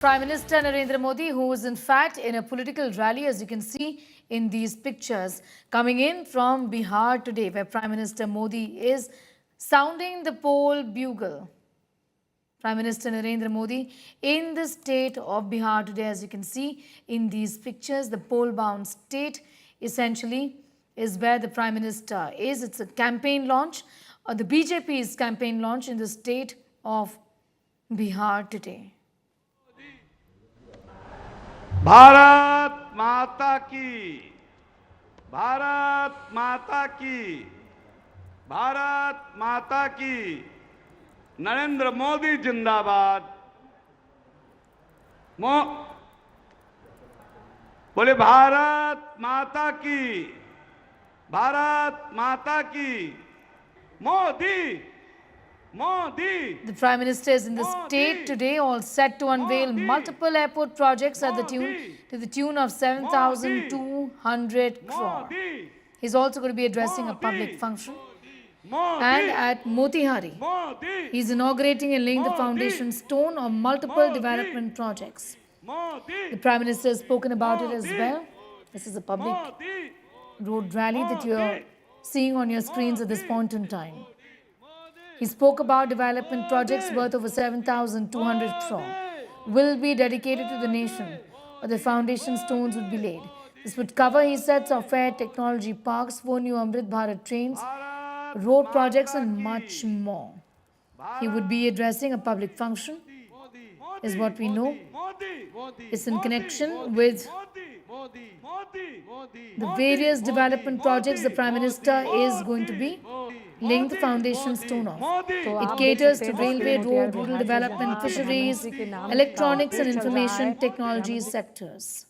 Prime Minister Narendra Modi, who is in fact in a political rally, as you can see in these pictures, coming in from Bihar today, where Prime Minister Modi is sounding the poll bugle. Prime Minister Narendra Modi in the state of Bihar today, as you can see in these pictures, the poll-bound state essentially is where the Prime Minister is. It's a campaign launch, the BJP's campaign launch in the state of Bihar today. Bharat माता की, भारत माता की, भारत माता की, नरेंद्र मोदी जिंदाबाद। बोले भारत माता की, भारत माता की, Modi Modi. The Prime Minister is in the state today, all set to unveil multiple airport projects at the tune of 7,200 crore. He's also going to be addressing a public function. And at Motihari, he's inaugurating and laying the foundation stone of multiple development projects. The Prime Minister has spoken about it as well. This is a public road rally that you're seeing on your screens at this point in time. He spoke about development projects worth over 7,200 crore will be dedicated to the nation, or the foundation stones would be laid. This would cover, he said, software technology parks, 4 new Amrit Bharat trains, road projects and much more. He would be addressing a public function, is what we know. It's in connection with the various development projects the Prime Minister is going to be laying the foundation stone of. It caters to railway, road, rural development, fisheries, electronics and information technology sectors.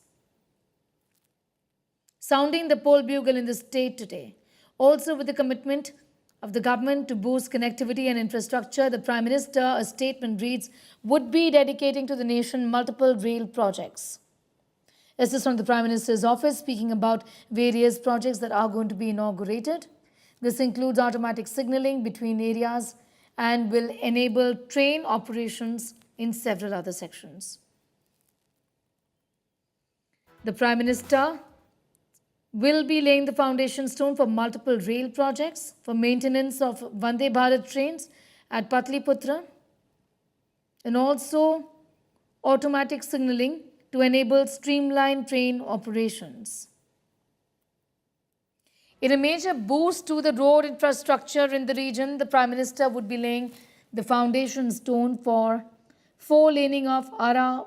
Sounding the poll bugle in the state today. Also with the commitment of the government to boost connectivity and infrastructure, the Prime Minister, a statement reads, would be dedicating to the nation multiple rail projects. This is from the Prime Minister's office, speaking about various projects that are going to be inaugurated. This includes automatic signalling between areas and will enable train operations in several other sections. The Prime Minister will be laying the foundation stone for multiple rail projects for maintenance of Vande Bharat trains at Patliputra and also automatic signalling to enable streamlined train operations. In a major boost to the road infrastructure in the region, the Prime Minister would be laying the foundation stone for 4-laning of Ara